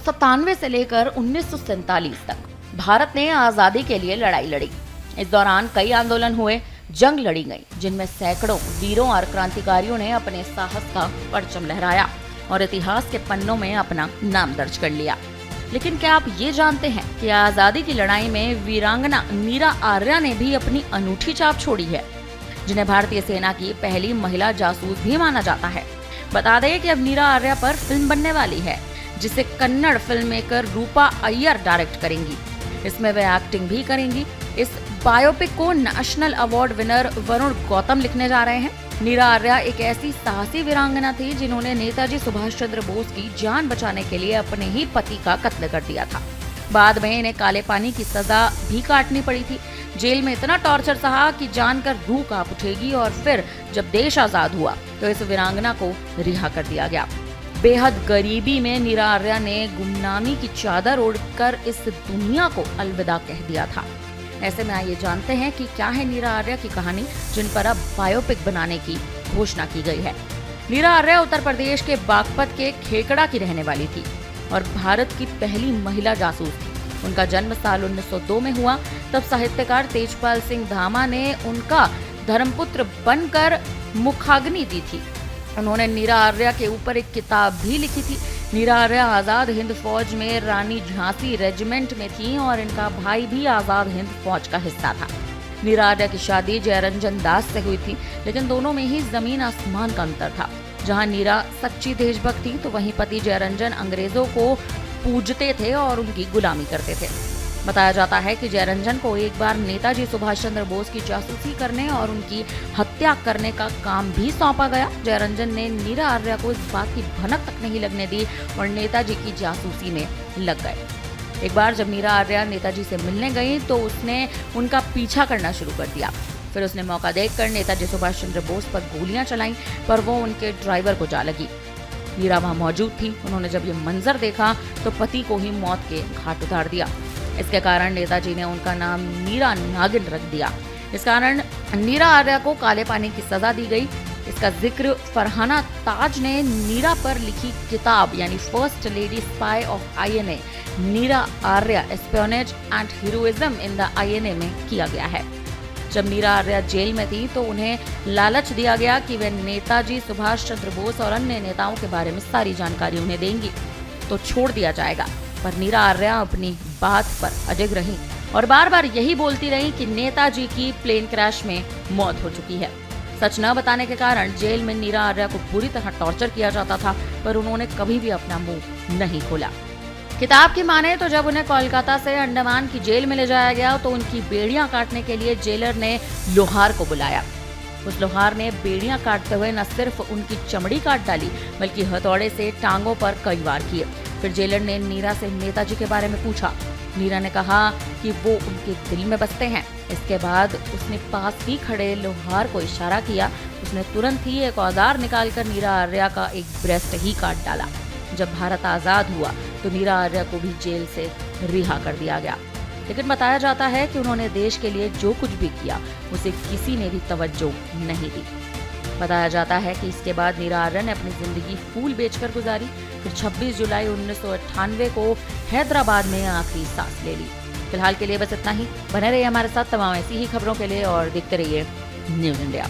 1997 से लेकर 1947 तक भारत ने आजादी के लिए लड़ाई लड़ी। इस दौरान कई आंदोलन हुए, जंग लड़ी गई, जिनमें सैकड़ों वीरों और क्रांतिकारियों ने अपने साहस का परचम लहराया और इतिहास के पन्नों में अपना नाम दर्ज कर लिया। लेकिन क्या आप ये जानते हैं कि आजादी की लड़ाई में वीरांगना मीरा आर्या ने भी अपनी अनूठी छाप छोड़ी है, जिन्हें भारतीय सेना की पहली महिला जासूस भी माना जाता है। बता दें कि अब मीरा आर्या पर फिल्म बनने वाली है, जिसे कन्नड़ फिल्म मेकर रूपा अय्यर डायरेक्ट करेंगी। इसमें वे एक्टिंग भी करेंगी। इस बायोपिक को national award winner Varun Gautam लिखने जा रहे हैं। मीरा आर्या एक ऐसी साहसी वीरांगना थी जिन्होंने नेताजी सुभाष चंद्र बोस की जान बचाने के लिए अपने ही पति का कत्ल कर दिया था। बाद में इन्हें काले पानी की सजा भी काटनी पड़ी थी। जेल में इतना टॉर्चर सहा कि जानकर रूह कांप उठेगी, और फिर जब देश आजाद हुआ तो इस वीरांगना को रिहा कर दिया गया। बेहद गरीबी में मीरा आर्या ने गुमनामी की चादर ओढ़कर इस दुनिया को अलविदा कह दिया था। ऐसे में आइए जानते हैं कि क्या है मीरा आर्या की कहानी, जिन पर अब बायोपिक बनाने की घोषणा की गई है। मीरा आर्या उत्तर प्रदेश के बागपत के खेकड़ा की रहने वाली थी और भारत की पहली महिला जासूस थी। उनका जन्म साल 1902 में हुआ। तब साहित्यकार तेजपाल सिंह धामा ने उनका धर्मपुत्र बनकर मुखाग्नि दी थी। उन्होंने मीरा आर्या के ऊपर एक किताब भी लिखी थी। मीरा आर्या आजाद हिंद फौज में रानी झांसी रेजिमेंट में थी और इनका भाई भी आजाद हिंद फौज का हिस्सा था। मीरा आर्या की शादी जयरंजन दास से हुई थी, लेकिन दोनों में ही जमीन आसमान का अंतर था। जहां मीरा सच्ची देशभक्त थी, तो वहीं पति जयरंजन अंग्रेजों को पूजते थे और उनकी गुलामी करते थे। बताया जाता है कि जयरंजन को एक बार नेताजी सुभाष चंद्र बोस की जासूसी करने और उनकी हत्या करने का काम भी सौंपा गया। जयरंजन ने मीरा आर्या को इस बात की भनक तक नहीं लगने दी और नेताजी की जासूसी में लग गए। एक बार जब मीरा आर्या नेताजी से मिलने गई तो उसने उनका पीछा करना शुरू कर दिया। फिर उसने मौका देखकर नेताजी सुभाष चंद्र बोस पर गोलियां चलाईं, पर वो उनके ड्राइवर को जा लगी। मीरा वहां मौजूद थी। उन्होंने जब ये मंजर देखा तो पति को ही मौत के घाट उतार दिया। इसके कारण नेताजी ने उनका नाम मीरा नागिन रख दिया। इस कारण मीरा आर्या को काले पानी की सजा दी गई। इसका जिक्र फरहाना ताज ने मीरा पर लिखी किताब यानी first lady spy of INA Meera Arya espionage and heroism in the INA में किया गया है। जब मीरा आर्या जेल में थी तो उन्हें लालच दिया गया कि वे नेताजी सुभाष चंद्र बोस और अन्य नेताओं के बारे में सारी जानकारी उन्हें देंगी तो छोड़ दिया जाएगा। पर मीरा आर्या अपनी बात पर अडिग रही और बार बार यही बोलती रही कि नेताजी की प्लेन क्रैश में मौत हो चुकी है। सच न बताने के कारण जेल में मीरा आर्या को बुरी तरह टॉर्चर किया जाता था, पर उन्होंने कभी भी अपना मुंह नहीं खोला। किताब की माने तो जब उन्हें कोलकाता से अंडमान की जेल में ले जाया गया तो उनकी बेड़ियां काटने के लिए जेलर ने लोहार को बुलाया। उस लोहार ने बेड़ियां काटते हुए न सिर्फ उनकी चमड़ी काट डाली, बल्कि हथौड़े से टांगों पर कई वार किए। फिर जेलर ने मीरा से नेताजी के बारे में पूछा। मीरा ने कहा कि वो उनके दिल में बसते हैं। इसके बाद उसने पास ही खड़े लोहार को इशारा किया। उसने तुरंत ही एक औजार निकालकर मीरा आर्या का एक ब्रेस्ट ही काट डाला। जब भारत आजाद हुआ तो मीरा आर्या को भी जेल से रिहा कर दिया गया। लेकिन बताया जाता है कि उन्होंने देश के लिए जो कुछ भी किया उसे किसी ने भी तवज्जो नहीं दी। बताया जाता है कि इसके बाद मीरा आर्या ने अपनी जिंदगी फूल बेचकर गुजारी। फिर 26 जुलाई 1998 को हैदराबाद में आखिरी सांस ले ली। फिलहाल के लिए बस इतना ही। बने रहिए हमारे साथ तमाम ऐसी ही खबरों के लिए और देखते रहिए न्यूज़ इंडिया।